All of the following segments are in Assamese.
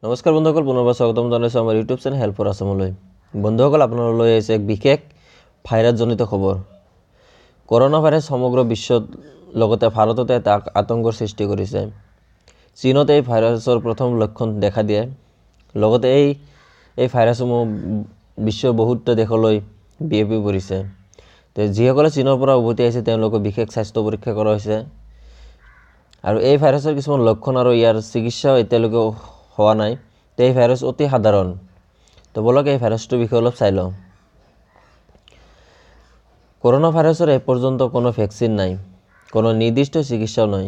নমস্কাৰ বন্ধুসকল, পুনৰবাৰ স্বাগতম জনাইছোঁ আমাৰ ইউটিউব চেনেল হেল্প ফৰ আছামলৈ। বন্ধুসকল, আপোনালোকলৈ আহিছে এক বিশেষ ভাইৰাছজনিত খবৰ। কৰোনা ভাইৰাছ সমগ্ৰ বিশ্বত লগতে ভাৰততে এটা আতংকৰ সৃষ্টি কৰিছে। চীনত এই ভাইৰাছৰ প্ৰথম লক্ষণ দেখা দিয়ে। লগতে এই ভাইৰাছসমূহ বিশ্বৰ বহুতো দেশলৈ বিয়পি পৰিছে। যিসকলে চীনৰ পৰা উভতি আহিছে তেওঁলোকক বিশেষ স্বাস্থ্য পৰীক্ষা কৰা হৈছে। আৰু এই ভাইৰাছৰ কিছুমান লক্ষণ আৰু ইয়াৰ চিকিৎসাও এতিয়ালৈকে হোৱা নাই। এই ভাইৰাছ অতি সাধাৰণ। তো বলক এই ভাইৰাছটোৰ বিষয়ে অলপ চাই লওঁ। কৰোনা ভাইৰাছৰ এই পৰ্যন্ত কোনো ভেকচিন নাই, কোনো নিৰ্দিষ্ট চিকিৎসাও নাই।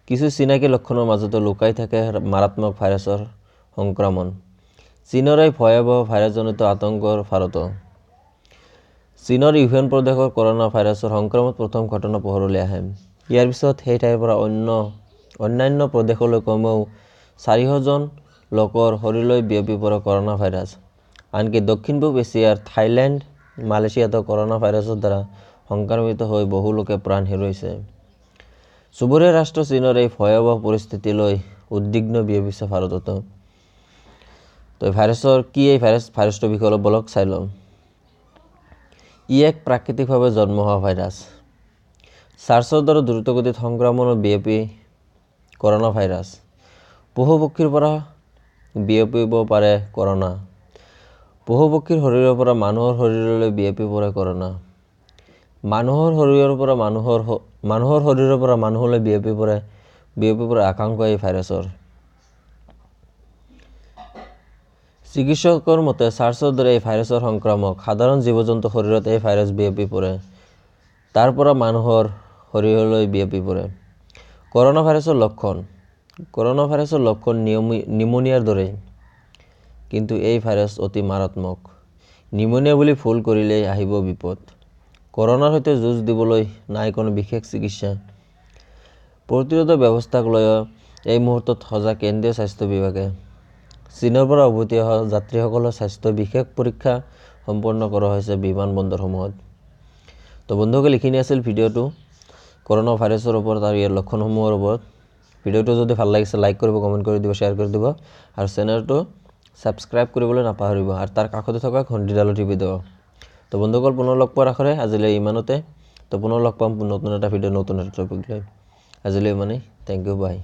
কিছু চিনাকি লক্ষণৰ মাজতে লুকাই থাকে মাৰাত্মক ভাইৰাছৰ সংক্ৰমণ। চীনৰ এই ভয়াৱহ ভাইৰাছজনিত আতংকৰ ভাৰত। চীনৰ ইউহান প্ৰদেশৰ কৰোনা ভাইৰাছৰ সংক্ৰমণত প্ৰথম ঘটনা পোহৰলৈ আহে। ইয়াৰ পিছত সেই ঠাইৰ পৰা অন্যান্য প্ৰদেশলৈ কমেও 400 জন লোকৰ শৰীৰলৈ বিয়পি পৰে কৰোনা ভাইৰাছ। আনকি দক্ষিণ পূব এছিয়াৰ থাইলেণ্ড, মালয়েছিয়াতো কৰোনা ভাইৰাছৰ দ্বাৰা সংক্ৰমিত হৈ বহু লোকে প্ৰাণ হেৰুৱাইছে। চুবুৰীয়া ৰাষ্ট্ৰ চীনৰ এই ভয়াৱহ পৰিস্থিতিলৈ উদ্বিগ্ন বিয়পিছে ভাৰততো। তো এই ভাইৰাছটোৰ বিষয়ে অলপ বলক চাই লওঁ। ই এক প্ৰাকৃতিকভাৱে জন্ম হোৱা ভাইৰাছ। চাৰ্চৰ দ্বাৰা দ্ৰুতগতিত সংক্ৰমণৰ বিয়পি কৰোনা ভাইৰাছ। পশু পক্ষীৰ পৰা বিয়পিব পাৰে কৰোনা। পশু পক্ষীৰ শৰীৰৰ পৰা মানুহৰ শৰীৰলৈ বিয়পি পৰে কৰোনা। মানুহৰ শৰীৰৰ পৰা মানুহলৈ বিয়পি পৰে আশংকা এই ভাইৰাছৰ। চিকিৎসকৰ মতে চাৰ্চৰ দৰে এই ভাইৰাছৰ সংক্ৰামক সাধাৰণ জীৱ জন্তুৰ শৰীৰত এই ভাইৰাছ বিয়পি পৰে, তাৰ পৰা মানুহৰ শৰীৰলৈ বিয়পি পৰে। কৰোনা ভাইৰাছৰ লক্ষণ নিউমোনিয়াৰ দৰেই, কিন্তু এই ভাইৰাছ অতি মাৰাত্মক। নিউমোনিয়া বুলি ভুল কৰিলেই আহিব বিপদ। কৰোনাৰ সৈতে যুঁজ দিবলৈ নাই কোনো বিশেষ চিকিৎসা। প্ৰতিৰোধ ব্যৱস্থাক লৈ এই মুহূৰ্তত সজাগ কেন্দ্ৰীয় স্বাস্থ্য বিভাগে। চীনৰ পৰা উভতি অহা যাত্ৰীসকলৰ স্বাস্থ্য বিশেষ পৰীক্ষা সম্পন্ন কৰা হৈছে বিমানবন্দৰসমূহত। তো বন্ধুসকল, এইখিনি আছিল ভিডিঅ'টো কৰোনা ভাইৰাছৰ ওপৰত আৰু ইয়াৰ লক্ষণসমূহৰ ওপৰত। ভিডিঅ'টো যদি ভাল লাগিছে লাইক কৰিব, কমেণ্ট কৰি দিব, শ্বেয়াৰ কৰি দিব আৰু চেনেলটো ছাবস্ক্ৰাইব কৰিবলৈ নাপাহৰিব আৰু তাৰ কাষতে থকা ঘণ্টিডালো টিপি দিব। তো বন্ধুসকল, পুনৰ লগ পোৱাৰ আশাৰে আজিলৈ ইমানতে। তো পুনৰ লগ পাম নতুন এটা ভিডিঅ' নতুন এটা টপিক লৈ। আজিলৈ ইমানেই। থেংক ইউ, বাই।